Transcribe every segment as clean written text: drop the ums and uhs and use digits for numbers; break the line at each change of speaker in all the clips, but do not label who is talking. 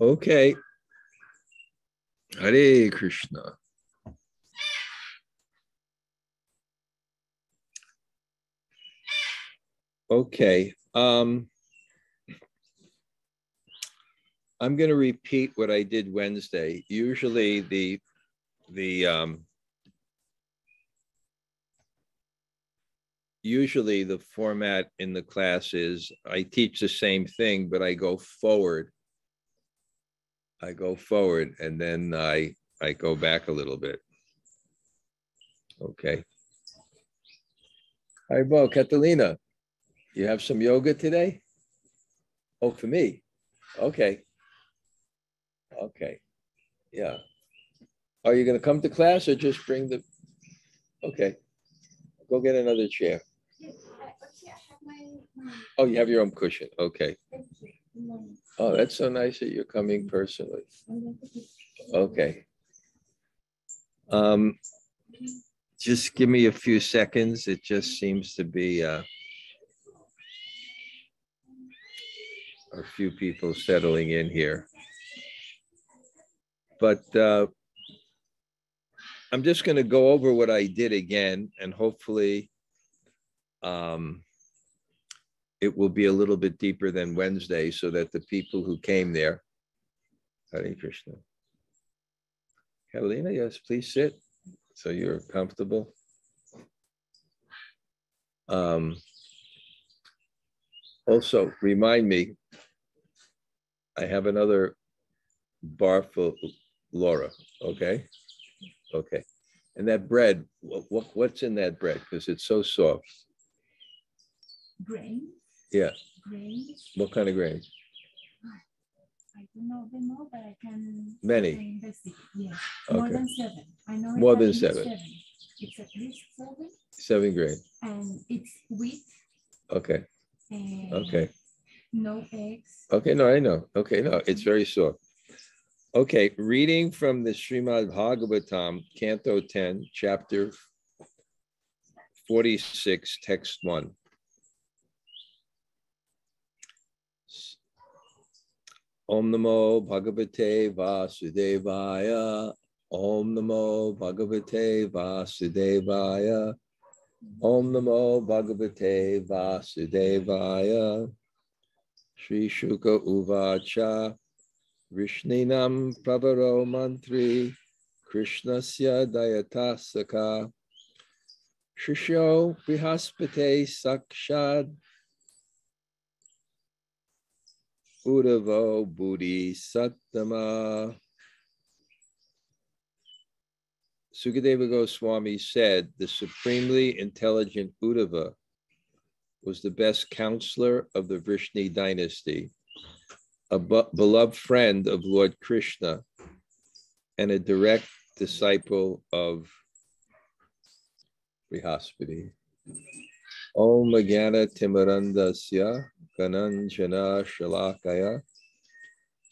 Okay. Hare Krishna. Okay. I'm going to repeat what I did Wednesday. Usually the format in the class is I teach the same thing, but I go forward. And then I go back a little bit. Okay. Hi, Bo. Catalina, you have some yoga today? Oh, for me? Okay. Okay. Yeah. Are you going to come to class or just bring the... Okay. Go get another chair. Oh, you have your own cushion. Okay. Oh, that's so nice that you're coming personally. Okay. Just give me a few seconds. It just seems to be a few people settling in here. But I'm just going to go over what I did again, and hopefully it will be a little bit deeper than Wednesday so that the people who came there, Hare Krishna. Catalina, yes, please sit so you're comfortable. Also, remind me, I have another bar for Laura, okay? Okay. And that bread, what's in that bread? Because it's so soft.
Grain?
Yeah.
Grains?
What kind of grains?
I don't know them all, but I can...
Many?
I can investigate. Yes.
Okay.
More than 7. I know
more than
least
7.
It's at least 7.
7 grains.
And it's wheat.
Okay. Okay.
No eggs.
Okay, no, I know. Okay, no, it's very soft. Okay, reading from the Śrīmad-Bhāgavatam Canto 10, chapter 46, text 1. Om Namo Bhagavate Vasudevaya. Om Namo Bhagavate Vasudevaya. Om Namo Bhagavate Vasudevaya. śrī-śuka uvāca. vṛṣṇīnāṁ pravaro mantrī. Krishna-katha dayitaḥ sakhā. śiṣyo bṛhaspate sakhād. Uddhavo buddhi-sattamaḥ. Śukadeva Gosvāmī said the supremely intelligent Uddhava was the best counselor of the Vṛṣṇi dynasty, a beloved friend of Lord Krishna, and a direct disciple of Bṛhaspati. Om Jnana Timirandasya Gananjana Shalakaya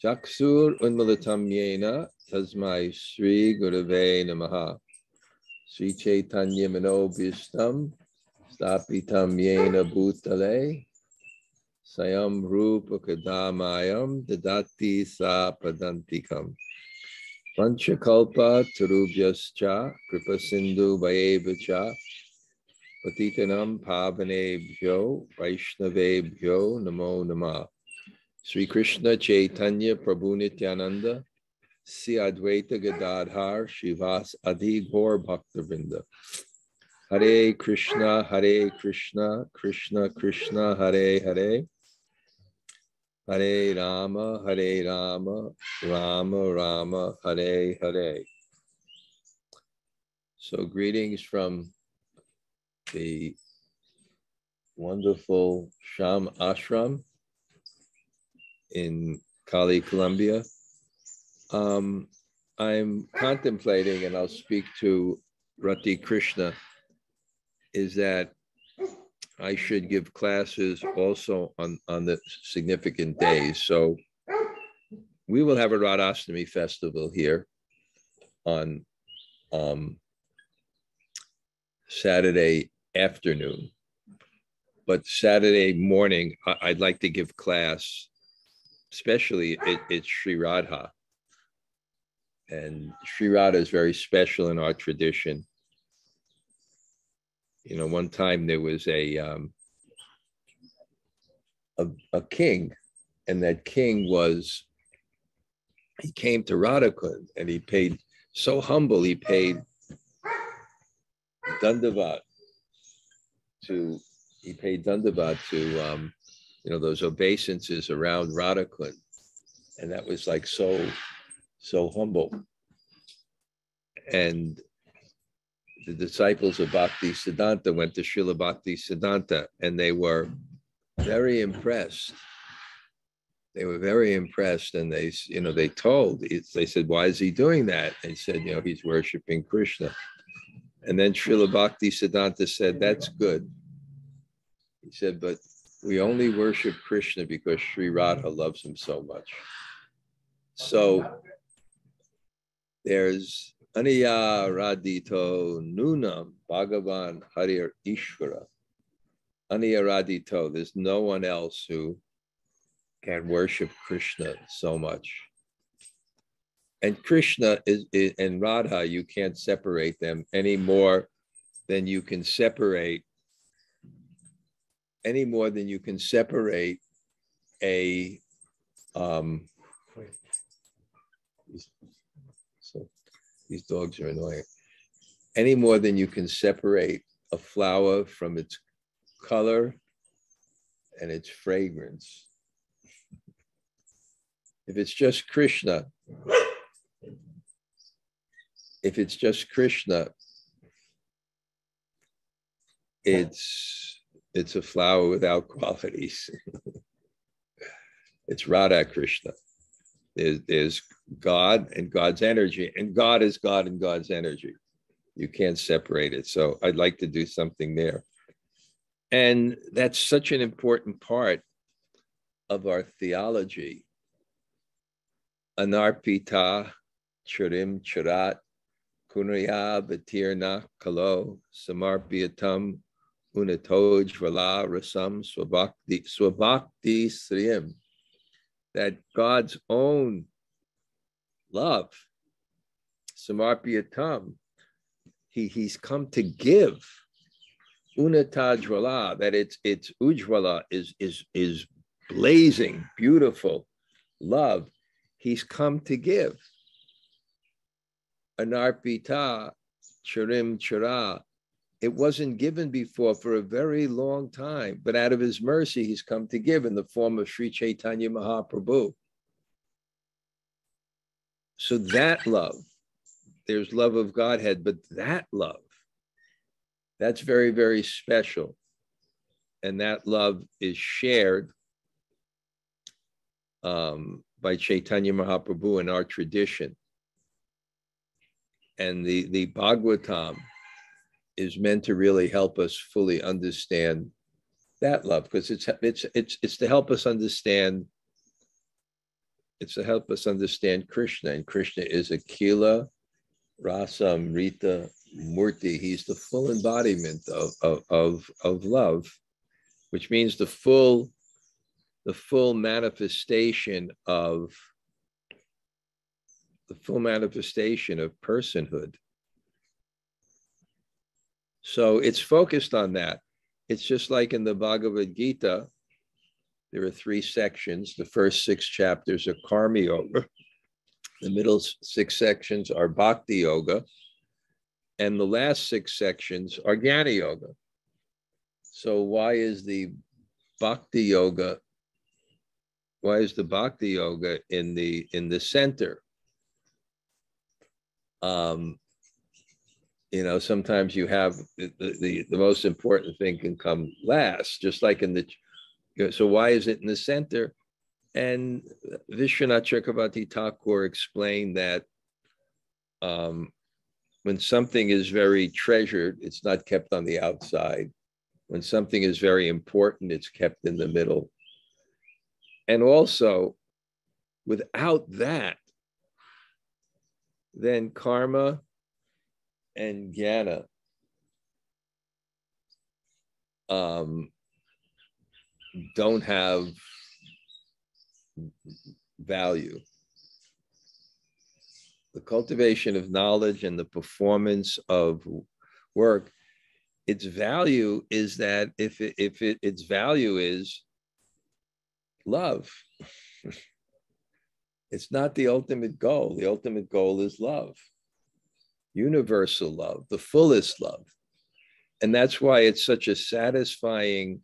Chakshur Unmilitam Yena Tasmai Śrī Gurave Namaha. Sri Chaitanya Manobhishtam Stapitam Yena Bhutale Sayam Rupa Kadamayam Dadati Sa Padantikam. Panchakalpa Tarubhyascha Kripa Sindhu Vayevacha Patitanam Pavanebhyo Vaishnavebhyo Namo Namah. Sri Krishna Chaitanya Prabhu Nityananda Si Advaita Gadadhar Shivas Adi Gaur Bhaktavinda. Hare Krishna, Krishna Krishna, Hare Hare. Hare Rama, Rama Rama, Hare Hare. So greetings from the wonderful Sham Ashram in Cali, Colombia. I'm contemplating, and I'll speak to Rati Krishna, is that I should give classes also on the significant days. So we will have a Radhastami festival here on Saturday afternoon. But Saturday morning, I'd like to give class especially it's Sri Radha. And Sri Radha is very special in our tradition. You know, one time there was a king, and that king he came to Radhakund, and he paid, so humble, he paid Dandavat to, you know, those obeisances around Radhakund. And that was like so humble. And the disciples of Bhaktisiddhanta went to Srila Bhaktisiddhanta, and they were very impressed. They were very impressed, and they said, why is he doing that? And he said, you know, he's worshiping Krishna. And then Srila Bhaktisiddhanta said, that's good. He said, but we only worship Krishna because Sri Radha loves him so much. So there's Aniya Radito Nunam Bhagavan Harir Ishvara. Aniya Radito, there's no one else who can worship Krishna so much. And Krishna and Radha, you can't separate them any more than you can separate a these dogs are annoying. Any more than you can separate a flower from its color and its fragrance. If it's just Krishna, it's a flower without qualities. It's Radha Krishna. There's God and God's energy, and God is God and God's energy. You can't separate it. So I'd like to do something there. And that's such an important part of our theology. Anarpita Churim Churat Kunaya Batirna Kalo Samarpiyatam Unatoj Vala Rasam Swabhakti Sriyam. That God's own love, Samarpiyatam, he's come to give. Unatajvala, that it's Ujvala is blazing, beautiful love. He's come to give. Anarpita Churim Chura. It wasn't given before for a very long time, but out of his mercy, he's come to give in the form of Sri Chaitanya Mahaprabhu. So that love, there's love of Godhead, but that love, that's very, very special. And that love is shared by Chaitanya Mahaprabhu in our tradition. And the Bhagavatam is meant to really help us fully understand that love, because it's to help us understand. It's to help us understand Krishna, and Krishna is Akila Rasa Amrita Murti. He's the full embodiment of love, which means the full manifestation of personhood. So it's focused on that. It's just like in the Bhagavad Gita, there are 3 sections. The first 6 chapters are Karma Yoga. The middle 6 sections are Bhakti Yoga. And the last 6 sections are Jnana Yoga. So why is the Bhakti Yoga in the center? You know, sometimes you have the most important thing can come last, just like in the, so why is it in the center? And Vishwanath Chakravarti Thakur explained that when something is very treasured, it's not kept on the outside. When something is very important, it's kept in the middle. And also, without that, then karma and jnana don't have value. The cultivation of knowledge and the performance of work, its value is that its value is love. It's not the ultimate goal. The ultimate goal is love, universal love, the fullest love. And that's why it's such a satisfying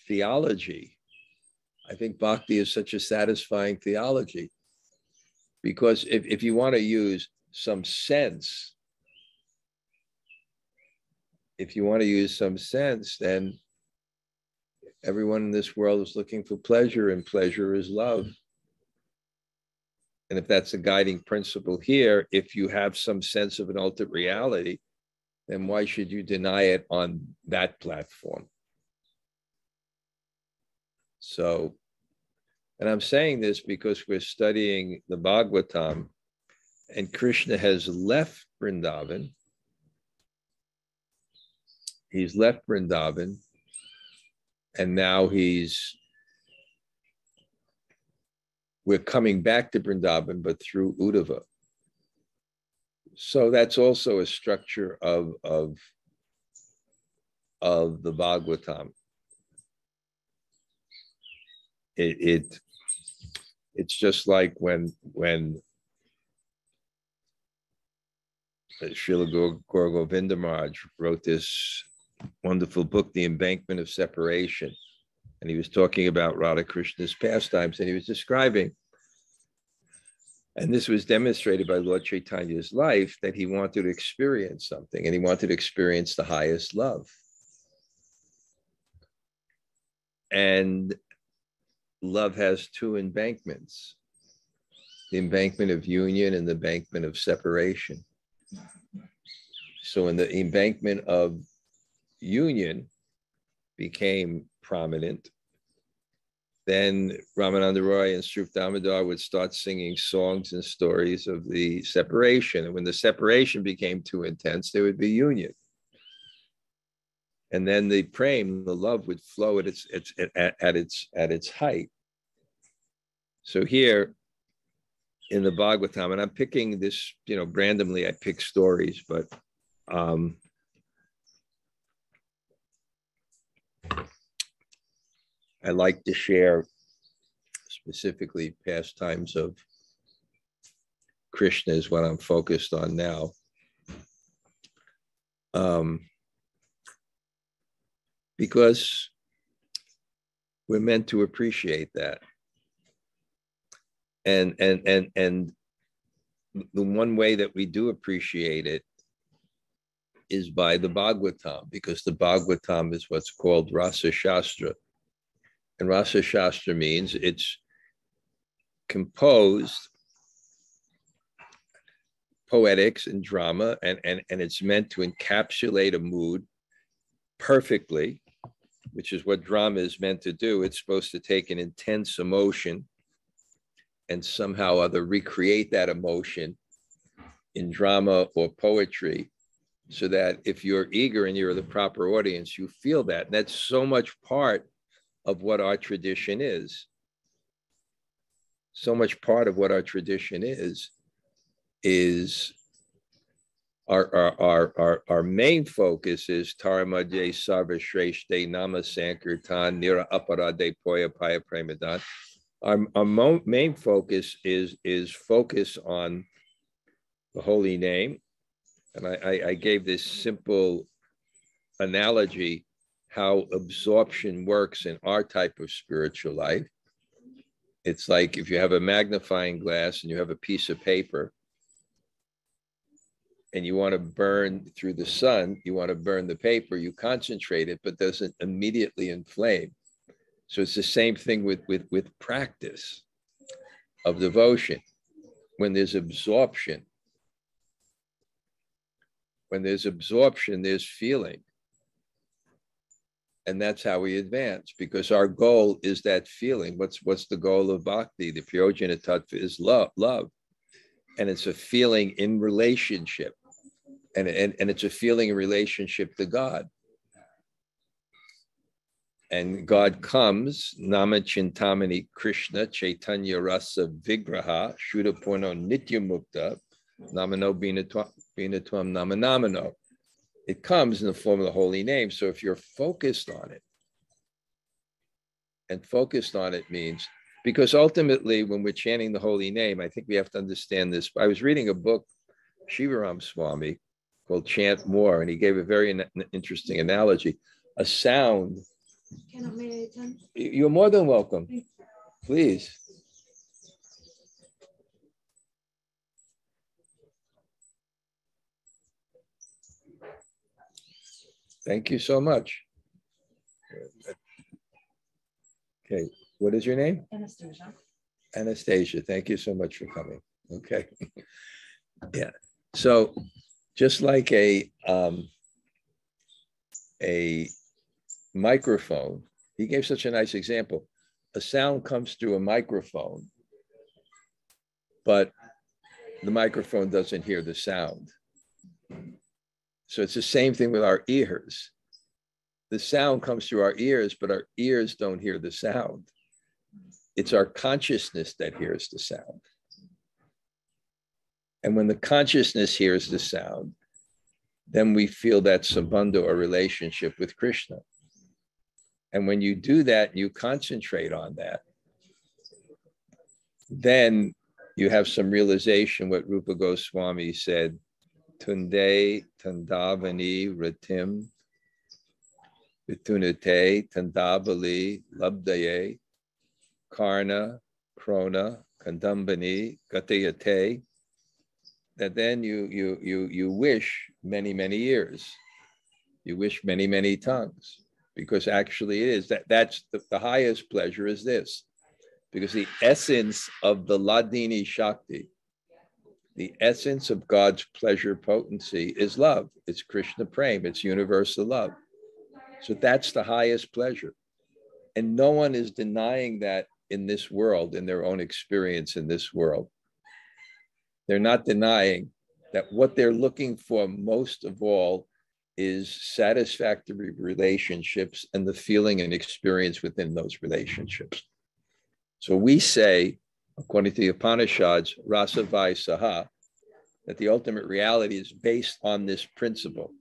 theology. I think bhakti is such a satisfying theology, because if you want to use some sense, then everyone in this world is looking for pleasure, and pleasure is love. And if that's a guiding principle here, if you have some sense of an ultimate reality, then why should you deny it on that platform? So, and I'm saying this because we're studying the Bhagavatam, and Krishna has left Vrindavan. He's left Vrindavan, and now we're coming back to Vrindavan, but through Uddhava. So that's also a structure of the Bhagavatam. It's just like when Srila Govinda Maharaj wrote this wonderful book, The Embankment of Separation. And he was talking about Radha Krishna's pastimes, and he was describing, and this was demonstrated by Lord Chaitanya's life, that he wanted to experience something, and he wanted to experience the highest love. And love has two embankments, the embankment of union and the embankment of separation. So when the embankment of union became prominent, then Ramananda Roy and Srila Damodar would start singing songs and stories of the separation. And when the separation became too intense, there would be union. And then the prem, the love, would flow at its height. So here in the Bhagavatam, and I'm picking this, randomly I pick stories, but I like to share specifically pastimes of Krishna is what I'm focused on now. Because we're meant to appreciate that. And the one way that we do appreciate it is by the Bhagavatam, because the Bhagavatam is what's called Rasa Shastra. And Rasa Shastra means it's composed poetics and drama, and it's meant to encapsulate a mood perfectly, which is what drama is meant to do. It's supposed to take an intense emotion and somehow or other recreate that emotion in drama or poetry, so that if you're eager and you're the proper audience, you feel that. And that's so much part of what our tradition is. So much part of what our tradition is our main focus is Taramadye Sarva Shreshte Nama Sankirtan Nira Aparade Poya Paya Premadan. Our main focus is focus on the holy name. And I gave this simple analogy how absorption works in our type of spiritual life. It's like if you have a magnifying glass and you have a piece of paper and you want to burn through the sun, you want to burn the paper, you concentrate it, but doesn't immediately inflame. So it's the same thing with practice of devotion. When there's absorption, there's feeling. And that's how we advance, because our goal is that feeling. What's the goal of bhakti? The Prayojana Tattva is love. And it's a feeling in relationship. And it's a feeling in relationship to God. And God comes, Nama Chintamani Krishna, Chaitanya Rasa Vigraha, Shuddha Purno Nitya Mukta, Namano Binatvam Nama Namano. It comes in the form of the holy name. So if you're focused on it, and focused on it means, because ultimately when we're chanting the holy name, I think we have to understand this. I was reading a book, Śrīmad-Bhāgavatam Swami, called Chant More, and he gave a very interesting analogy. A sound. You're more than welcome. Please. Thank you so much. Okay, what is your name?
Anastasia.
Anastasia, thank you so much for coming. Okay. Yeah. So just like a microphone, he gave such a nice example. A sound comes through a microphone, but the microphone doesn't hear the sound. So it's the same thing with our ears. The sound comes through our ears, but our ears don't hear the sound. It's our consciousness that hears the sound. And when the consciousness hears the sound, then we feel that sambandha or relationship with Krishna. And when you do that, you concentrate on that, then you have some realization what Rupa Goswami said, Tunde Tandavani Ratim Vitunate Tandavali Labdaye Karna Krona Kandambani Gatayate, that then you wish many, many years. You wish many, many tongues, because actually it is that's the highest pleasure is this, because the essence of the Ladini Shakti, the essence of God's pleasure potency is love. It's Krishna Prem, it's universal love. So that's the highest pleasure. And no one is denying that in this world, in their own experience in this world. They're not denying that what they're looking for most of all is satisfactory relationships and the feeling and experience within those relationships. So we say, according to the Upanishads, rasa vai sakhā, that the ultimate reality is based on this principle.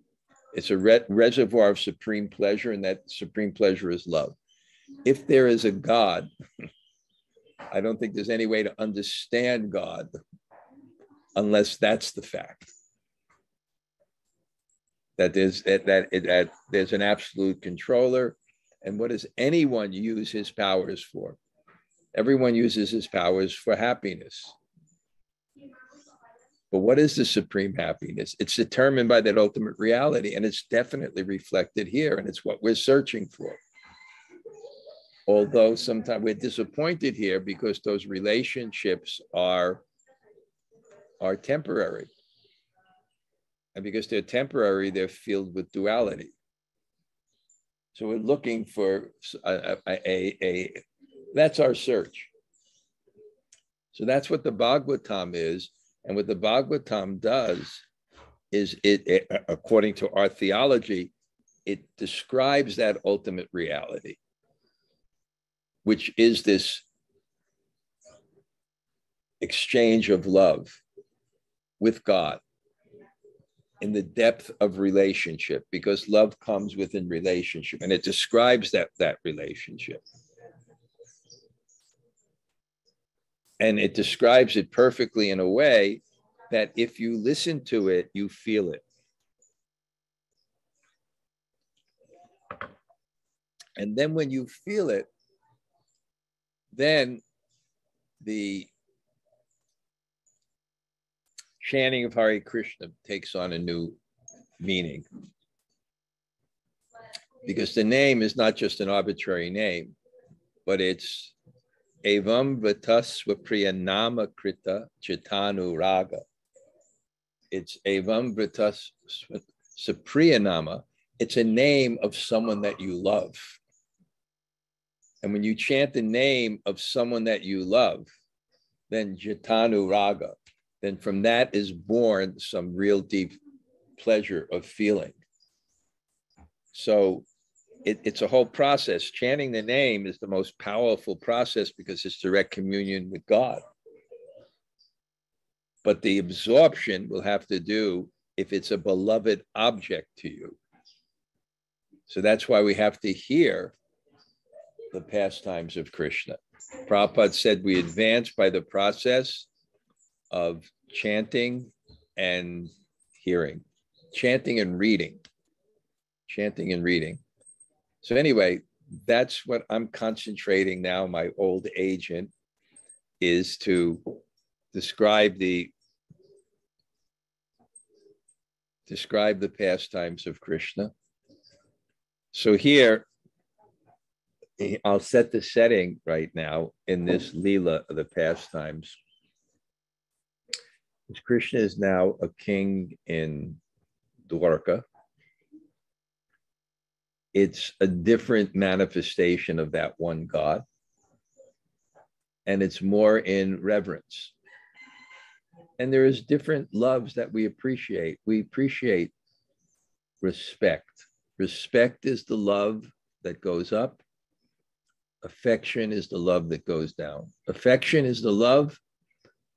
It's a reservoir of supreme pleasure, and that supreme pleasure is love. If there is a God, I don't think there's any way to understand God unless that's the fact. That there's an absolute controller, and what does anyone use his powers for? Everyone uses his powers for happiness. But what is the supreme happiness? It's determined by that ultimate reality, and it's definitely reflected here, and it's what we're searching for. Although sometimes we're disappointed here because those relationships are temporary. And because they're temporary, they're filled with duality. So we're looking for that's our search. So that's what the Bhagavatam is. And what the Bhagavatam does is it according to our theology, it describes that ultimate reality, which is this exchange of love with God in the depth of relationship, because love comes within relationship, and it describes that relationship. And it describes it perfectly in a way that if you listen to it, you feel it. And then when you feel it, then the chanting of Hare Krishna takes on a new meaning. Because the name is not just an arbitrary name, but it's Evam Vritasva Priyanama Krita Chitanu Raga. It's Evam Vritasva Priyanama. It's a name of someone that you love. And when you chant the name of someone that you love, then Jitanu Raga, then from that is born some real deep pleasure of feeling. So it's a whole process. Chanting the name is the most powerful process because it's direct communion with God. But the absorption will have to do if it's a beloved object to you. So that's why we have to hear the pastimes of Krishna. Prabhupada said we advance by the process of chanting and hearing, chanting and reading. So anyway, that's what I'm concentrating now. My old agent is to describe the pastimes of Krishna. So here, I'll set the setting right now in this Leela of the pastimes. Krishna is now a king in Dwarka. It's a different manifestation of that one God. And it's more in reverence. And there is different loves that we appreciate. We appreciate respect. Respect is the love that goes up. Affection is the love that goes down. Affection is the love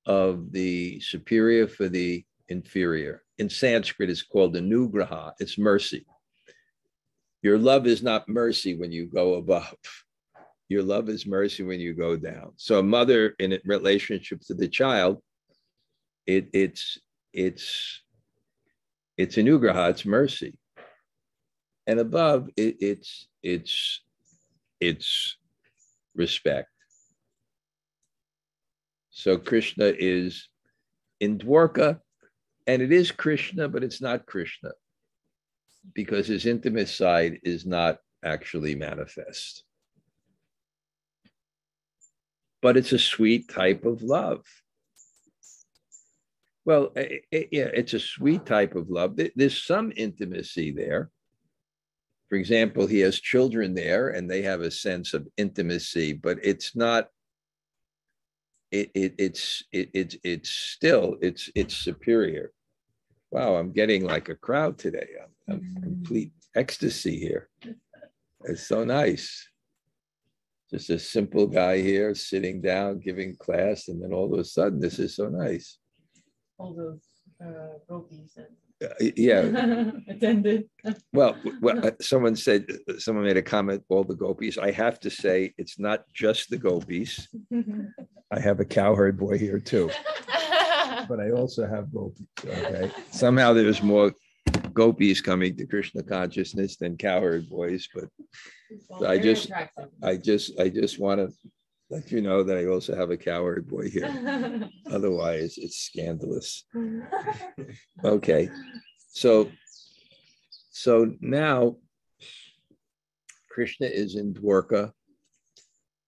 of the superior for the inferior. In Sanskrit, it's called anugraha. It's mercy. Your love is not mercy when you go above. Your love is mercy when you go down. So a mother in a relationship to the child, it's anugraha, it's mercy. And above, it's respect. So Krishna is in Dwarka, and it is Krishna, but it's not Krishna, because his intimate side is not actually manifest. But it's a sweet type of love. Well, yeah, it's a sweet type of love. There's some intimacy there. For example, he has children there and they have a sense of intimacy, but it's not, it's superior. Wow, I'm getting like a crowd today. I'm complete ecstasy here. It's so nice. Just a simple guy here sitting down, giving class, and then all of a sudden, this is so nice.
All those gopis and
yeah.
attended.
Well, someone made a comment, all the gopis. I have to say, it's not just the gopis. I have a cowherd boy here too. But I also have gopis, okay? Somehow there's more gopis coming to Krishna consciousness than cowherd boys, but so I just want to let you know that I also have a cowherd boy here. Otherwise, it's scandalous. Okay, so now Krishna is in Dwarka,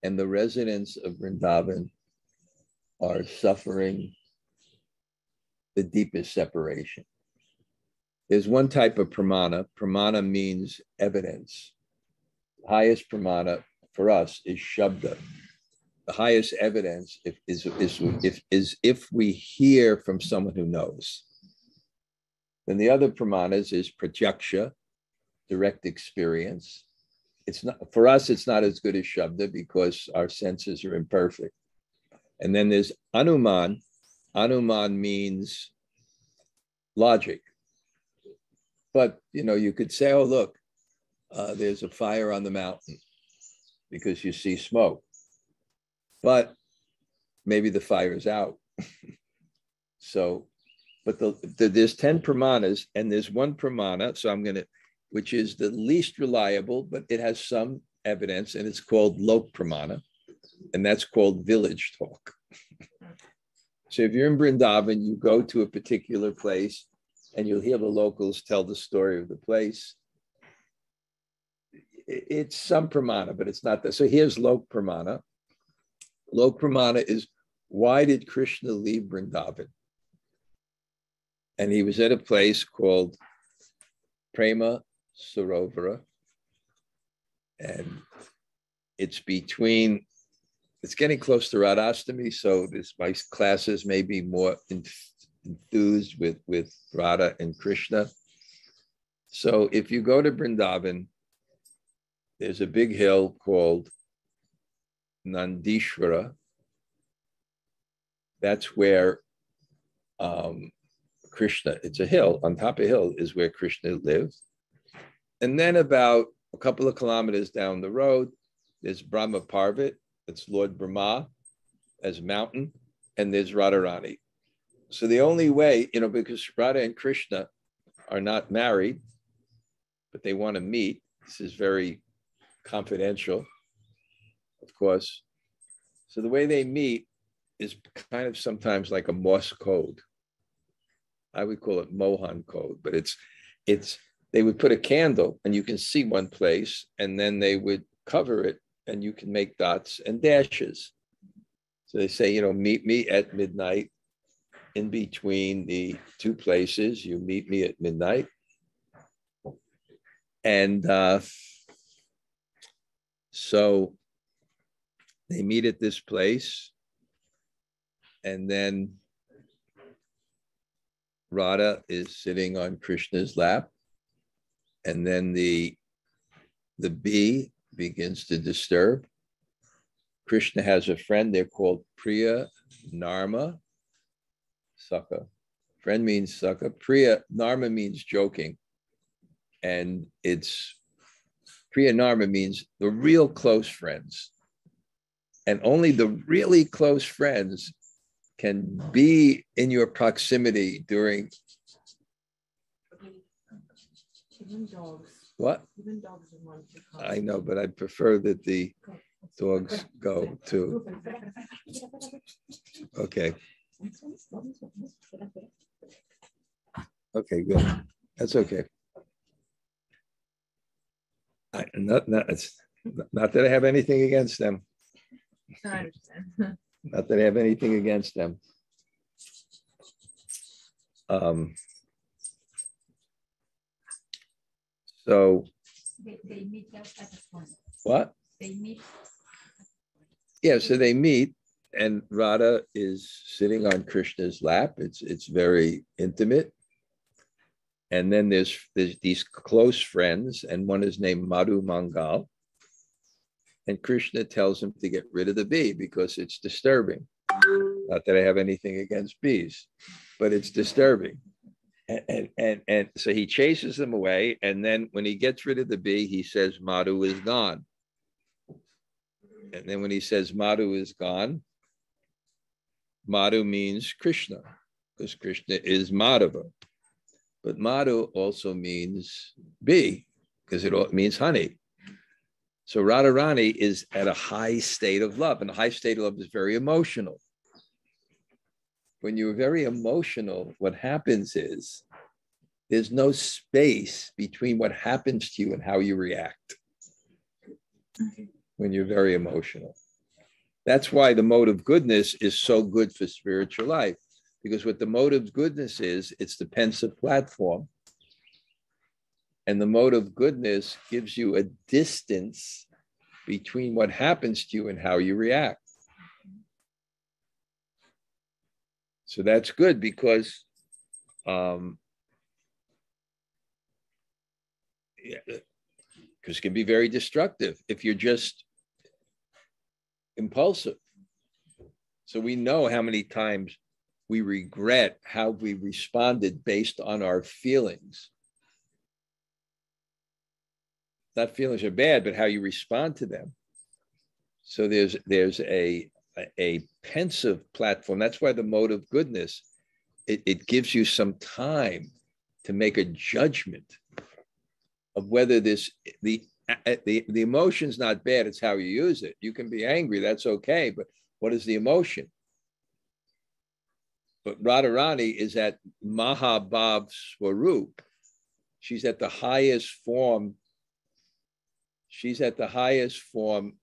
and the residents of Vrindavan are suffering the deepest separation. There's one type of pramana. Pramana means evidence. The highest pramana for us is shabda. The highest evidence is if we hear from someone who knows. Then the other pramanas is pratyaksha, direct experience. It's not, for us, it's not as good as shabda because our senses are imperfect. And then there's anuman. Anuman means logic. But, you could say, oh, look, there's a fire on the mountain because you see smoke. But maybe the fire is out. So, but there's 10 pramanas, and there's one pramana, which is the least reliable, but it has some evidence, and it's called lok pramana, and that's called village talk. So if you're in Vrindavan, you go to a particular place, and you'll hear the locals tell the story of the place. It's some pramana, but it's not that. So here's lok pramana. Lok pramana is, why did Krishna leave Vrindavan? And he was at a place called Prema Sarovara. And it's getting close to Radhastami, so my classes may be more enthused with Radha and Krishna. So if you go to Vrindavan, there's a big hill called Nandishvara. That's where Krishna, it's a hill, on top of a hill is where Krishna lives. And then about a couple of kilometers down the road, there's Brahma Parvat, that's Lord Brahma as a mountain, and there's Radharani. So the only way, because Radha and Krishna are not married, but they want to meet. This is very confidential, of course. So the way they meet is kind of sometimes like a Morse code. I would call it Mohan code, but it's they would put a candle and you can see one place, and then they would cover it and you can make dots and dashes. So they say, meet me at midnight. In between the two places, you meet me at midnight. And so they meet at this place, and then Radha is sitting on Krishna's lap, and then the bee begins to disturb. Krishna has a friend, they're called Priya Narma. Sakhā. Friend means sakhā. Priya Narma means joking. And it's Priya Narma means the real close friends. And only the really close friends can be in your proximity during.
Even dogs.
What?
Even dogs want to come.
I know, but I'd prefer that the dogs go too. Okay. Okay, good. That's okay. Not that I have anything against them.
I understand.
Not that I have anything against them. So
they meet at a point.
what?
They meet.
Yeah, so they meet, and Radha is sitting on Krishna's lap. It's very intimate. And then there's these close friends, and one is named Madhu Mangal. And Krishna tells him to get rid of the bee because it's disturbing. Not that I have anything against bees, but it's disturbing. And so he chases them away. And then when he gets rid of the bee, he says, Madhu is gone. And then when he says Madhu is gone, Madhu means Krishna, because Krishna is Madhava. But Madhu also means bee, because it means honey. So Radharani is at a high state of love, and a high state of love is very emotional. When you're very emotional, what happens is there's no space between what happens to you and how you react. When you're very emotional. That's why the mode of goodness is so good for spiritual life, because what the mode of goodness is, it's the pensive platform. And the mode of goodness gives you a distance between what happens to you and how you react. So that's good, because it can be very destructive if you're just impulsive. So we know how many times we regret how we responded based on our feelings. Not feelings are bad, but how you respond to them. So there's a pensive platform. That's why the mode of goodness, it gives you some time to make a judgment of whether the emotion's not bad, it's how you use it. You can be angry, that's okay, but what is the emotion? But Radharani is at Mahabhav Swarup. She's at the highest form. She's at the highest form.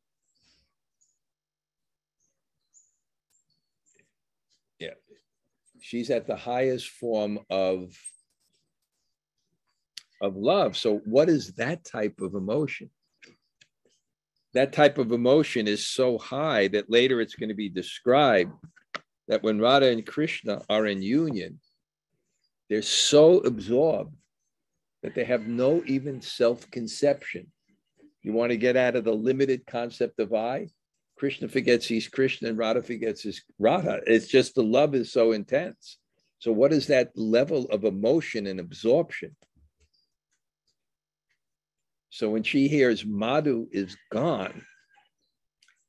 Yeah. She's at the highest form of love. So what is that type of emotion? That type of emotion is so high that later it's going to be described that when Radha and Krishna are in union, they're so absorbed that they have no even self-conception. You want to get out of the limited concept of I? Krishna forgets he's Krishna and Radha forgets his Radha. It's just the love is so intense. So what is that level of emotion and absorption? So when she hears Madhu is gone,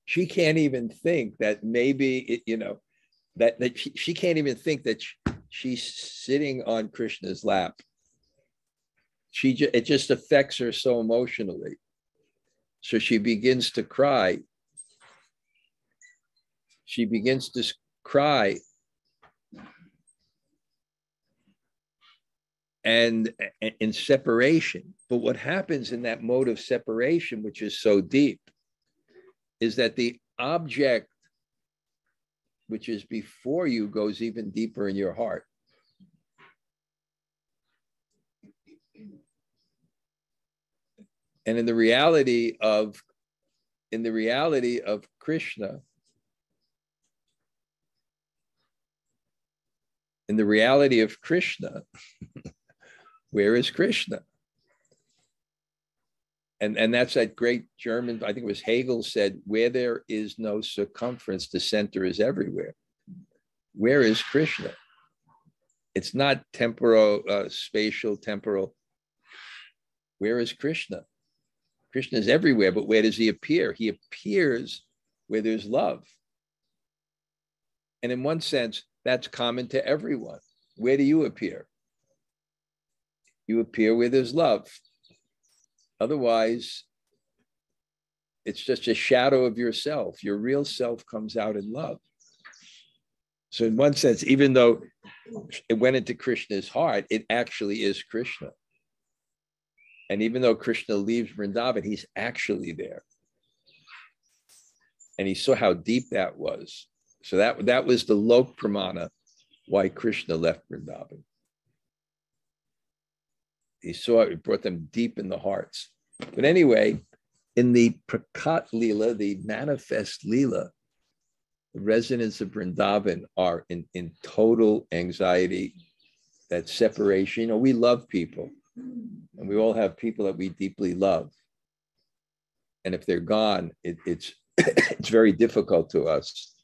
she can't even think that maybe, she can't even think that she's sitting on Krishna's lap. It just affects her so emotionally. So she begins to cry. She begins to cry. And in separation. But what happens in that mode of separation, which is so deep, is that the object which is before you goes even deeper in your heart. And in the reality of Krishna, where is Krishna? And that's that great German, I think it was Hegel said, where there is no circumference, the center is everywhere. Where is Krishna? It's not spatial, temporal. Where is Krishna? Krishna is everywhere, but where does he appear? He appears where there's love. And in one sense, that's common to everyone. Where do you appear? You appear where there's love. Otherwise, it's just a shadow of yourself. Your real self comes out in love. So in one sense, even though it went into Krishna's heart, it actually is Krishna. And even though Krishna leaves Vrindavan, he's actually there. And he saw how deep that was. So that was the lok pramana why Krishna left Vrindavan. He saw it brought them deep in the hearts. But anyway, in the prakat lila, the manifest lila, the residents of Vrindavan are in total anxiety, that separation. We love people, and we all have people that we deeply love. And if they're gone, it's it's very difficult to us.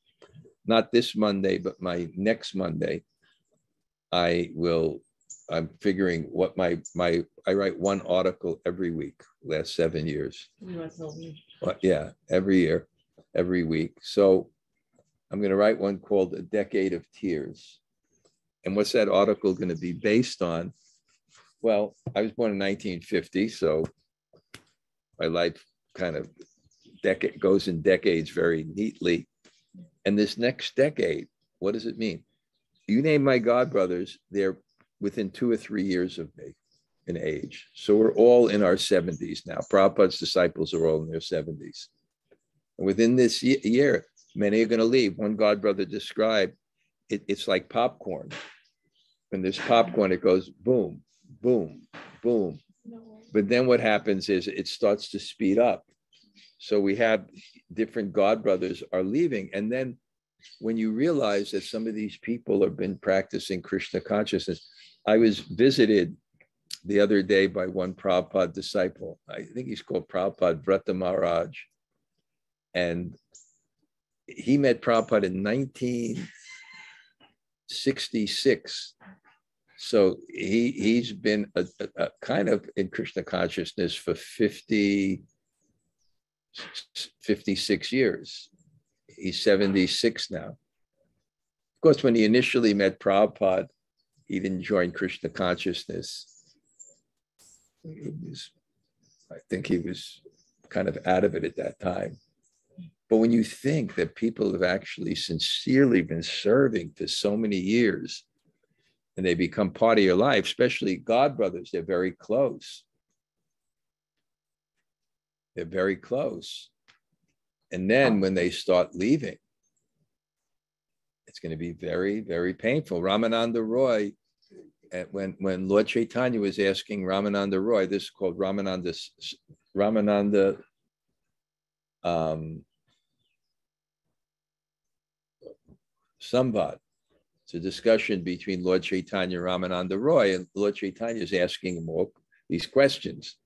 Not this Monday, but my next Monday, I'm figuring what I write one article every week, last 7 years. Yeah, every year, every week. So I'm going to write one called A Decade of Tears. And what's that article going to be based on? Well, I was born in 1950, so my life kind of goes in decades very neatly. And this next decade, what does it mean? You name my godbrothers, they're within 2 or 3 years of me in age. So we're all in our 70s now. Prabhupada's disciples are all in their 70s. And within this year, many are going to leave. One godbrother described, it's like popcorn. When there's popcorn, it goes boom, boom, boom. But then what happens is it starts to speed up. So we have different godbrothers are leaving. And then when you realize that some of these people have been practicing Krishna consciousness, I was visited the other day by one Prabhupada disciple. I think he's called Prabhupada Vrata Maharaj. And he met Prabhupada in 1966. So he's been a kind of in Krishna consciousness for 56 years. He's 76 now. Of course, when he initially met Prabhupada, he didn't join Krishna consciousness. I think he was kind of out of it at that time. But when you think that people have actually sincerely been serving for so many years, and they become part of your life, especially godbrothers, they're very close. They're very close. And then when they start leaving, it's going to be very, very painful. Ramananda Roy, when Lord Chaitanya was asking Ramananda Roy, this is called Ramananda Samvad. It's a discussion between Lord Chaitanya and Ramananda Roy, and Lord Chaitanya is asking him all these questions.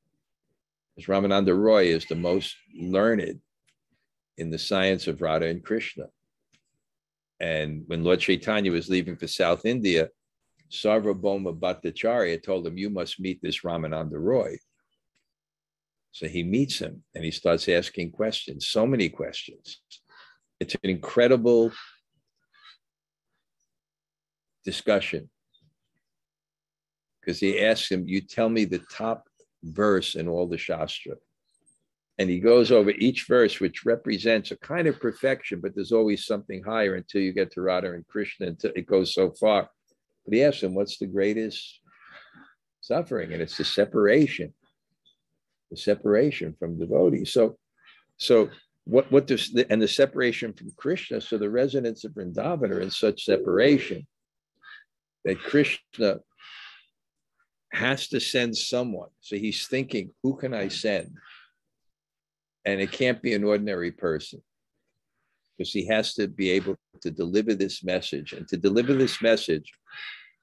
Ramananda Roy is the most learned in the science of Radha and Krishna. And when Lord Chaitanya was leaving for South India, Sarvabhauma Bhattacharya told him, you must meet this Ramananda Roy. So he meets him and he starts asking questions, so many questions. It's an incredible discussion because he asks him, you tell me the top verse in all the Shastra. And he goes over each verse, which represents a kind of perfection, but there's always something higher until you get to Radha and Krishna, until it goes so far. But he asks him, what's the greatest suffering? And it's the separation from devotees. So what does, and the separation from Krishna, so the residents of Vrindavan are in such separation that Krishna has to send someone. So he's thinking, who can I send? And it can't be an ordinary person because he has to be able to deliver this message. And to deliver this message,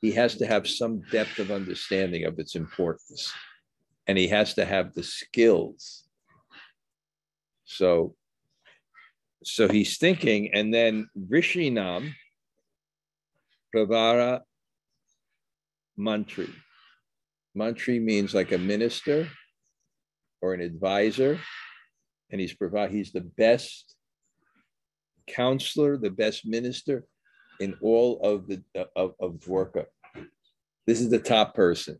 he has to have some depth of understanding of its importance. And he has to have the skills. So he's thinking, and then vṛṣṇīnāṁ pravaro mantrī. Mantrī means like a minister or an advisor. And he's the best counselor, the best minister in all of Dwarka. This is the top person.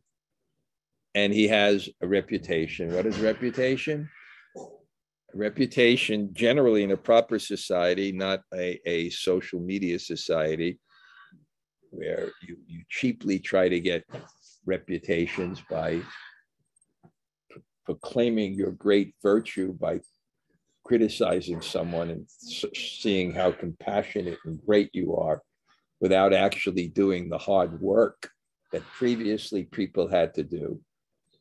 And he has a reputation. What is reputation? A reputation generally in a proper society, not a social media society where you cheaply try to get reputations by proclaiming your great virtue, by criticizing someone and seeing how compassionate and great you are without actually doing the hard work that previously people had to do,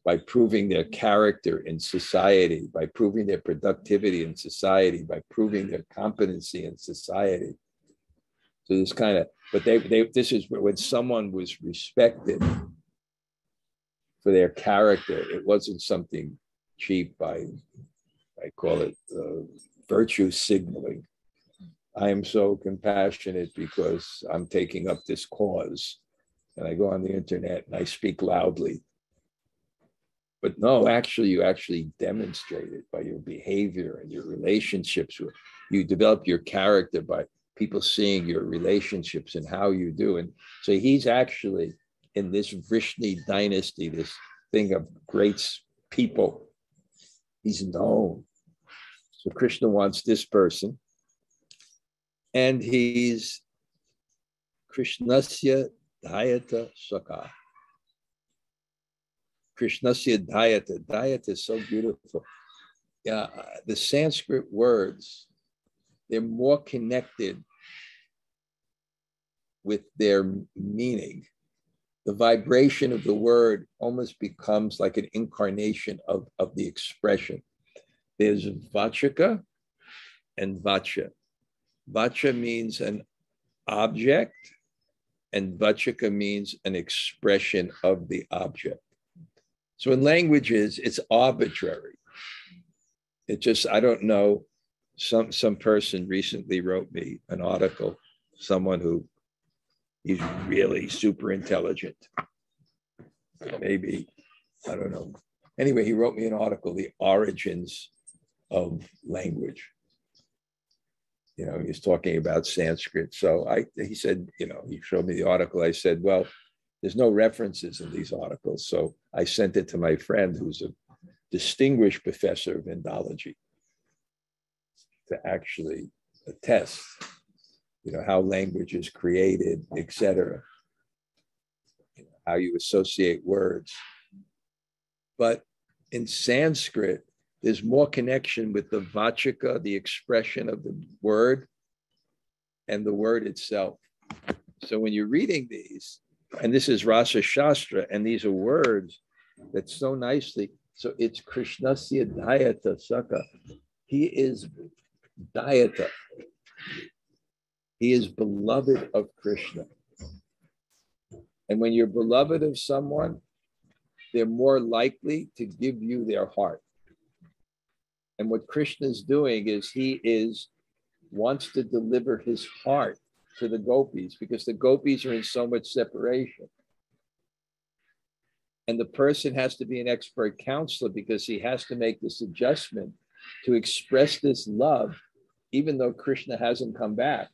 by proving their character in society, by proving their productivity in society, by proving their competency in society. So this kind of, but this is when someone was respected for their character. It wasn't something cheap by, I call it virtue signaling. I am so compassionate because I'm taking up this cause. And I go on the internet and I speak loudly. But no, actually, you actually demonstrate it by your behavior and your relationships. You develop your character by people seeing your relationships and how you do. And so he's actually in this Vṛṣṇi dynasty, this thing of great people. He's known. So Krishna wants this person. And he's kṛṣṇasya dayitaḥ sakhā. Kṛṣṇasya dayitaḥ. Dayitaḥ is so beautiful. Yeah, the Sanskrit words, they're more connected with their meaning. The vibration of the word almost becomes like an incarnation of the expression. There's vācaka and vāca. Vāca means an object, and vācaka means an expression of the object. So in languages, it's arbitrary. It just, I don't know, some person recently wrote me an article, someone who is really super intelligent. Maybe, I don't know. Anyway, he wrote me an article, The Origins of Language. You know, he's talking about Sanskrit. So he said, you know, he showed me the article. I said, well, there's no references in these articles. So I sent it to my friend who's a distinguished professor of Indology to actually attest, you know, how language is created, etc. You know, how you associate words. But in Sanskrit, there's more connection with the vācaka, the expression of the word, and the word itself. So when you're reading these, and this is Rasa Shastra, and these are words that so nicely, so it's kṛṣṇasya dayitaḥ sakhā. He is dayitaḥ. He is beloved of Krishna. And when you're beloved of someone, they're more likely to give you their heart. And what Krishna is doing is wants to deliver his heart to the gopis, because the gopis are in so much separation. And the person has to be an expert counselor, because he has to make this adjustment to express this love, even though Krishna hasn't come back.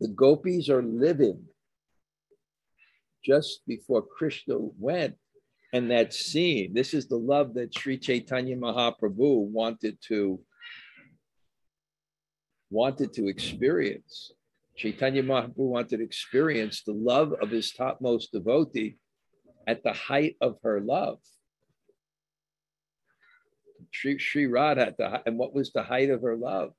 The gopis are living just before Krishna went. And that scene, this is the love that Sri Chaitanya Mahaprabhu wanted to experience. Chaitanya Mahaprabhu wanted to experience the love of his topmost devotee at the height of her love. Sri Radha, and what was the height of her love?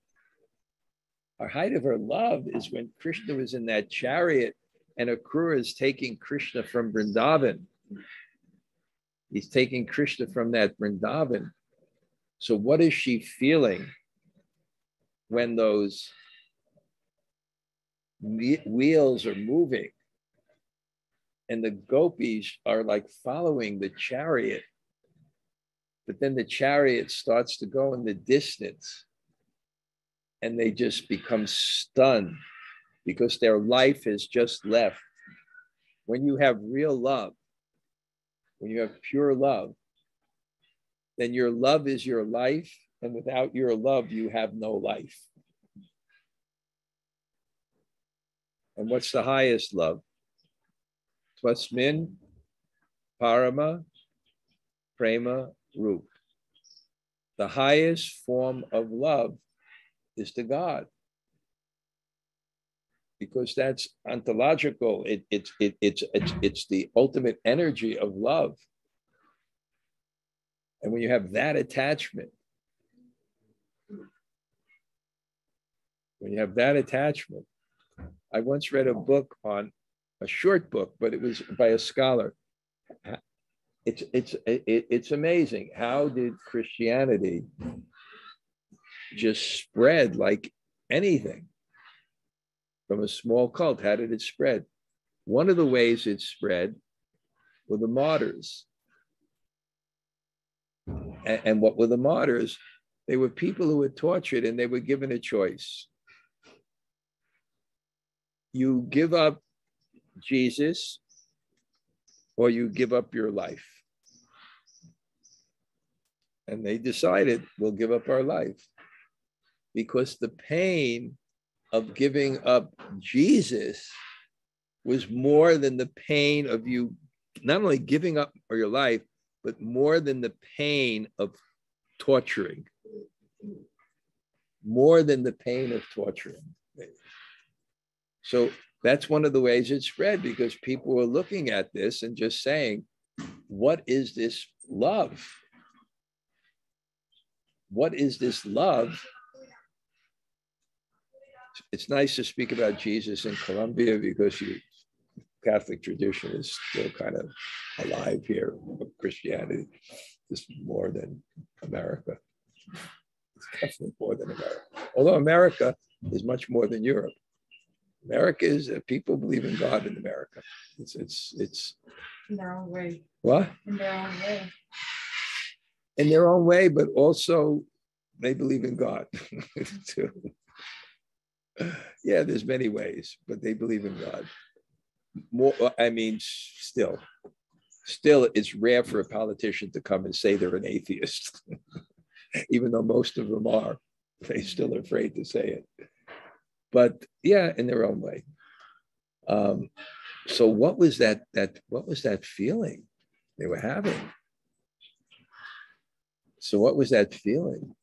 Our height of her love is when Krishna was in that chariot and Akrura is taking Krishna from Vrindavan. He's taking Krishna from that Vrindavan. So what is she feeling when those wheels are moving and the gopis are like following the chariot? But then the chariot starts to go in the distance and they just become stunned because their life has just left. When you have real love, when you have pure love, then your love is your life, and without your love, you have no life. And what's the highest love? Twasmin parama prema rup. The highest form of love is to God, because that's ontological. It's the ultimate energy of love. And when you have that attachment, I once read a book on a short book, but it was by a scholar. It's amazing. How did Christianity just spread like anything from a small cult? How did it spread? One of the ways it spread were the martyrs. And what were the martyrs? They were people who were tortured and they were given a choice. You give up Jesus or you give up your life. And they decided, we'll give up our life, because the pain of giving up Jesus was more than the pain of you not only giving up your life, but more than the pain of torturing. More than the pain of torturing. So that's one of the ways it spread, because people were looking at this and just saying, what is this love? What is this love? It's nice to speak about Jesus in Colombia, because Catholic tradition is still kind of alive here. Christianity is more than America. It's definitely more than America. Although America is much more than Europe. America is, people believe in God in America. It's
in their own way.
What?
In their own way.
In their own way, but also they believe in God too. Yeah, there's many ways, but they believe in God. More, I mean, still, it's rare for a politician to come and say they're an atheist, even though most of them are. They still are afraid to say it. But yeah, in their own way. So what was that? What was that feeling they were having? So what was that feeling?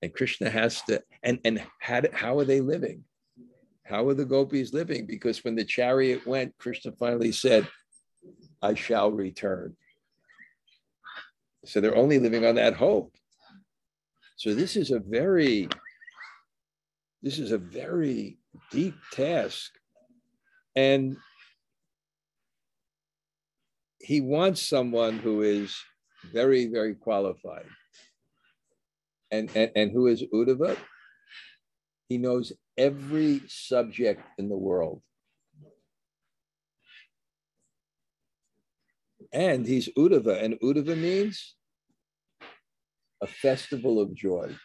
And Krishna has to, and how are they living? How are the gopis living? Because when the chariot went, Krishna finally said, I shall return. So they're only living on that hope. So this is a very deep task. And he wants someone who is very, very qualified. And who is Uddhava? He knows every subject in the world. And he's Uddhava, and Uddhava means a festival of joy.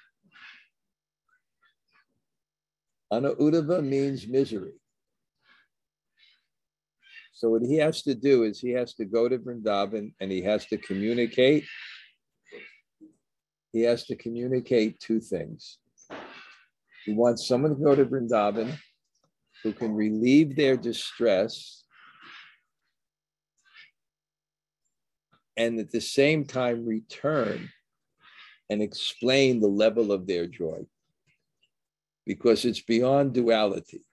Uddhava means misery. So what he has to do is he has to go to Vrindavan and he has to communicate. He has to communicate two things. He wants someone to go to Vrindavan who can relieve their distress and at the same time return and explain the level of their joy, because it's beyond duality.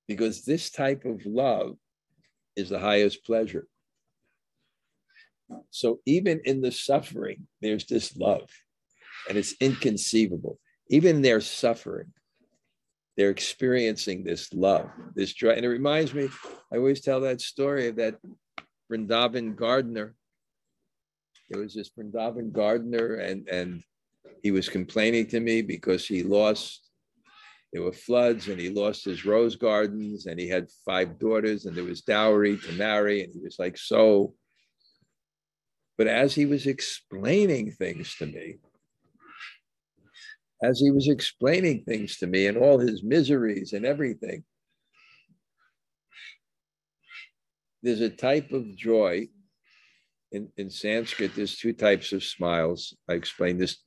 Because this type of love is the highest pleasure. So even in the suffering, there's this love, and it's inconceivable. Even in their suffering, they're experiencing this love, this joy. And it reminds me, I always tell that story of that Vrindavan gardener. There was this Vrindavan gardener, and he was complaining to me because there were floods and he lost his rose gardens and he had 5 daughters and there was dowry to marry. And he was like, so, but as he was explaining things to me, and all his miseries and everything, there's a type of joy. In Sanskrit, there's 2 types of smiles. I explained this.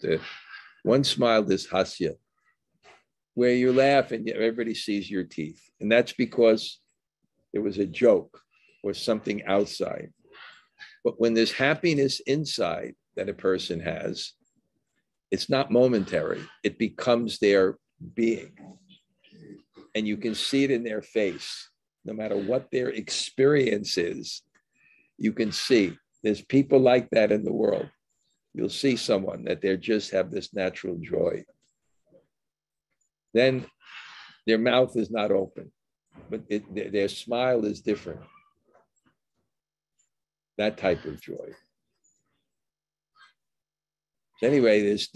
One smile is hasya, where you laugh and everybody sees your teeth. And that's because it was a joke or something outside. But when there's happiness inside that a person has, it's not momentary. It becomes their being. And you can see it in their face. No matter what their experience is, you can see. There's people like that in the world. You'll see someone that they just have this natural joy. Then their mouth is not open, but their smile is different. That type of joy. So anyway, he's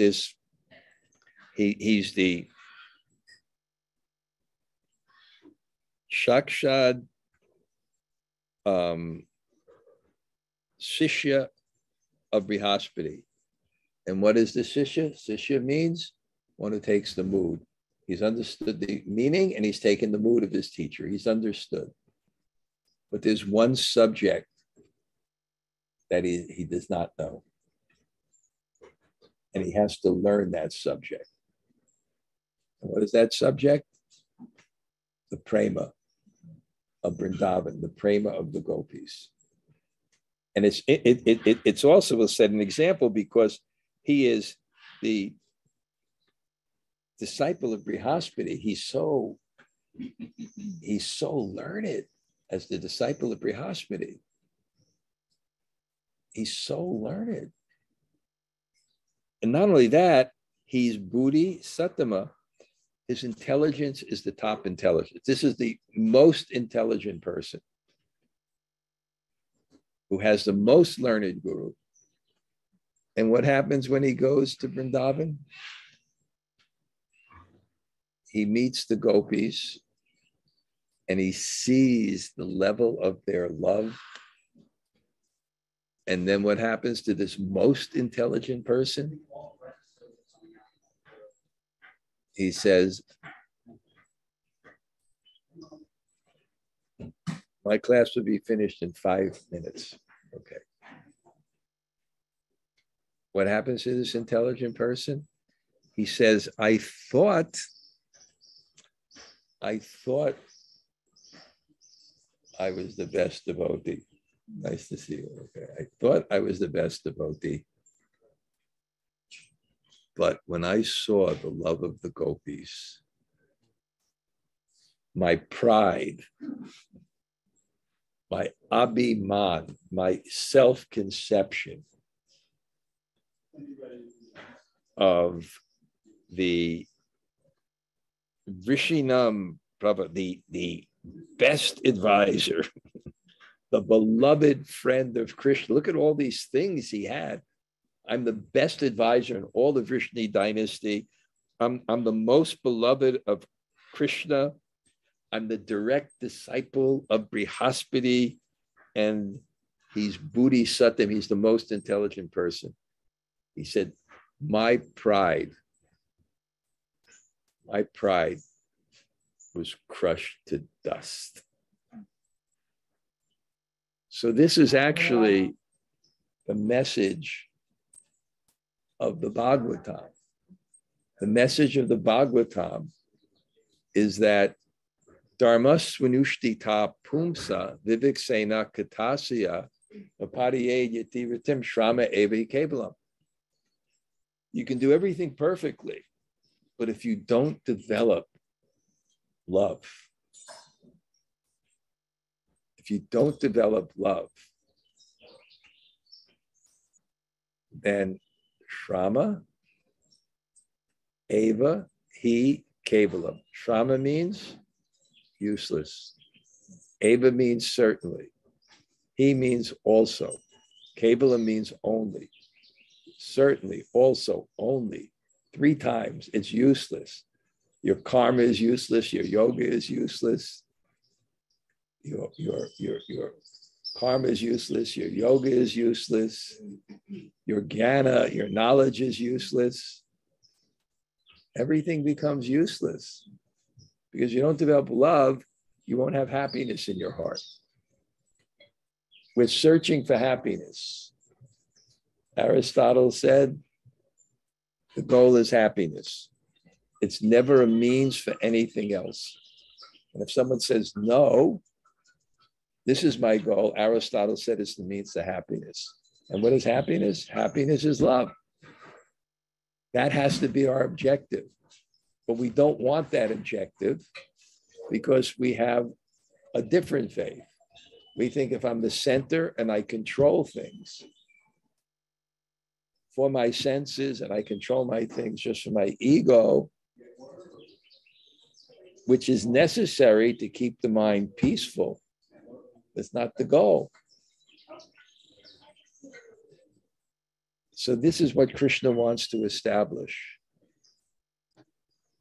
the sakhād śiṣyo of Bṛhaspati. And what is the śiṣyo? Śiṣyo means one who takes the mood. He's understood the meaning and he's taken the mood of his teacher. He's understood. But there's one subject that he does not know. And he has to learn that subject. And what is that subject? The prema of Vrindavan, the prema of the gopis. And it's also set an example because he is the disciple of Bṛhaspati. He's so learned as the disciple of Bṛhaspati. He's so learned. And not only that, he's buddhi-sattamaḥ. His intelligence is the top intelligence. This is the most intelligent person who has the most learned guru. And what happens when he goes to Vrindavan? He meets the gopis and he sees the level of their love. And then what happens to this most intelligent person? He says, my class will be finished in 5 minutes. Okay. What happens to this intelligent person? He says, I thought I was the best devotee. Nice to see you. Okay. I thought I was the best devotee. But when I saw the love of the gopis, my pride, my abhiman, my self-conception of the vṛṣṇīnāṁ, the best advisor, the beloved friend of Krishna. Look at all these things he had. I'm the best advisor in all the Vṛṣṇi dynasty. I'm the most beloved of Krishna. I'm the direct disciple of Bṛhaspati, and he's buddhi-sattamaḥ. He's the most intelligent person. He said, my pride was crushed to dust. So this is actually the message of the Bhagavatam. The message of the Bhagavatam is that dharmasvanushtita pumsa viviksena katasya apadiye yatiratim shrama eva kevalam. You can do everything perfectly, but if you don't develop love, then shrama eva he kevalam. Shrama means useless. Eva means certainly. He means also. Kevalam means only. Certainly, also, only. 3 times. It's useless. Your karma is useless. Your yoga is useless. Your karma is useless. Your yoga is useless. Your jnana, your knowledge is useless. Everything becomes useless. Because you don't develop love, you won't have happiness in your heart. We're searching for happiness. Aristotle said, the goal is happiness. It's never a means for anything else. And if someone says, no, this is my goal, Aristotle said it's the means to happiness. And what is happiness? Happiness is love. That has to be our objective. But we don't want that objective because we have a different faith. We think if I'm the center and I control things for my senses and I control my things just for my ego, which is necessary to keep the mind peaceful, that's not the goal. So this is what Krishna wants to establish.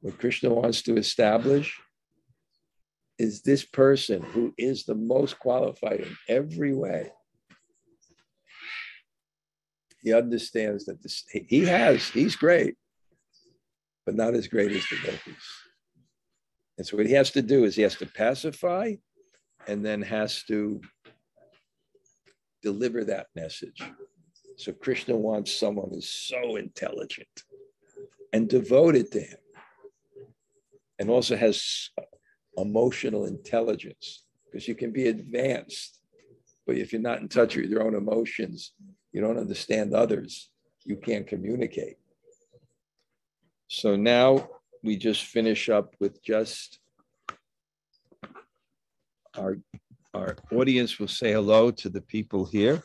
What Krishna wants to establish is this person who is the most qualified in every way. He understands that he's great, but not as great as the devotees. And so what he has to do is he has to pacify and then has to deliver that message. So Krishna wants someone who's so intelligent and devoted to him, and also has emotional intelligence, because you can be advanced, but if you're not in touch with your own emotions, you don't understand others, you can't communicate. So now we just finish up with just our audience will say hello to the people here.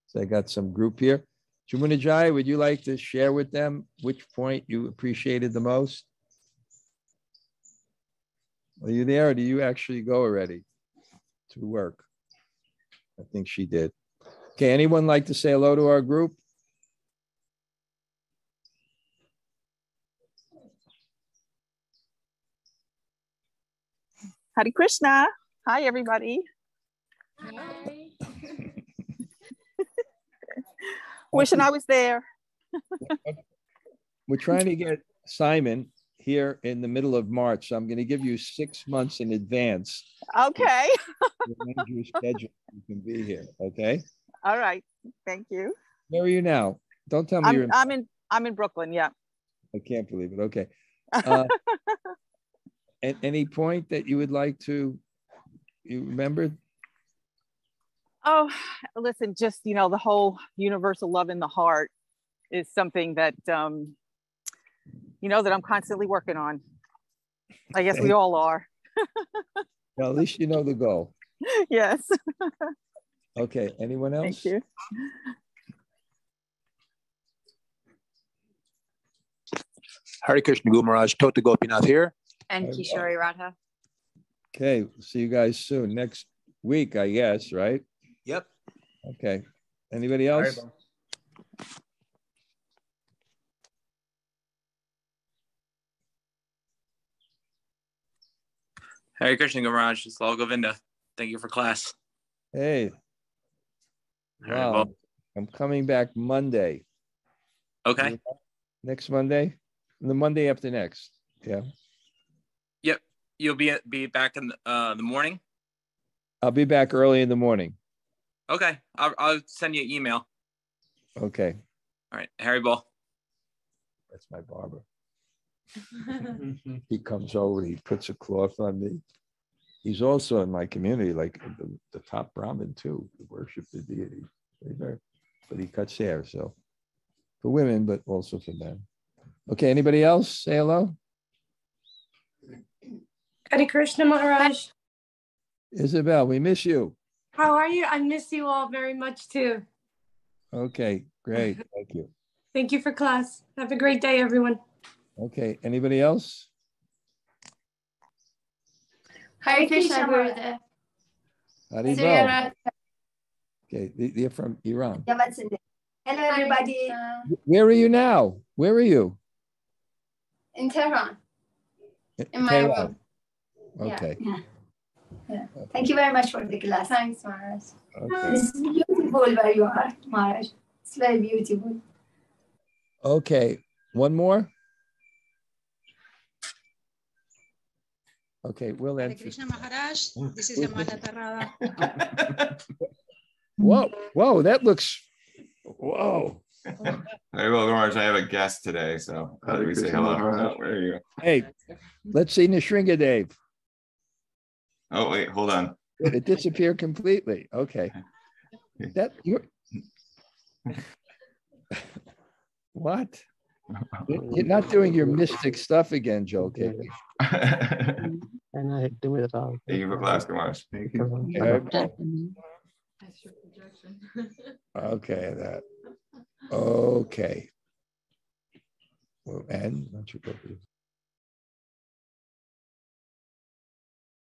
So I got some group here. Jumunajai, would you like to share with them which point you appreciated the most? Are you there, or do you actually go already to work? I think she did. Okay, anyone like to say hello to our group?
Hare Krishna. Hi, everybody.
Hi.
Wishing I was there.
We're trying to get Simon here in the middle of March, so I'm going to give you 6 months in advance.
Okay.
To arrange your schedule. You can be here. Okay.
All right. Thank you.
Where are you now? Don't tell me you're in.
I'm in Brooklyn. Yeah.
I can't believe it. Okay. At any point that you would like to, you remembered?
Oh, listen, just, the whole universal love in the heart is something that, that I'm constantly working on. I guess we all are.
Well, at least you know the goal.
Yes.
Okay. Anyone else?
Thank you.
Hare Krishna, Guru Maharaj, Tota Gopinath here.
And Kishori Radha.
Okay. We'll see you guys soon. Next week, I guess, right?
Yep.
Okay. Anybody else?
Hare Krishna, Guru Maharaj. It's Lal Govinda. Thank you for class.
Hey.
All right,
Wow.
well,
I'm coming back Monday.
Okay.
Next Monday? The Monday after next. Yeah.
Yep. You'll be back in the morning?
I'll be back early in the morning.
Okay. I'll send you an email.
Okay.
All right. Harry Ball.
That's my barber. He comes over, he puts a cloth on me. He's also in my community, like the top Brahmin too, who worship the deity. But he cuts hair, so for women, but also for men. Okay, anybody else? Say hello.
Hare Krishna Maharaj.
Isabel, we miss you.
How are you? I miss you all very much too.
Okay, great. Thank you.
Thank you for class. Have a great day, everyone.
Okay, anybody else?
Hare Krishna, Gurudev.
Haribol. Okay, they're from Iran.
Hello, everybody.
Where are you now? Where are you?
In Tehran. In my
Tehran.
room.
Okay.
Yeah. Thank you very much for the class. Thanks, Maharaj.
Okay.
It's beautiful where you are, Maharaj. It's very beautiful.
Okay, one more. Okay, we'll
Hare
end.
Krishna Maharaj, this is Yamada Tarada.
Whoa, that looks, whoa.
Hey, well, Maharaj, I have a guest today, so how do we say hello? Oh, there you go.
Hey, let's see Nisringadev.
Oh, wait, hold on.
It disappeared completely. Okay. That you're what? You're not doing your mystic stuff again, Joe. Okay.
Thank you for class, Maharaj.
Okay, that. Okay. Well, and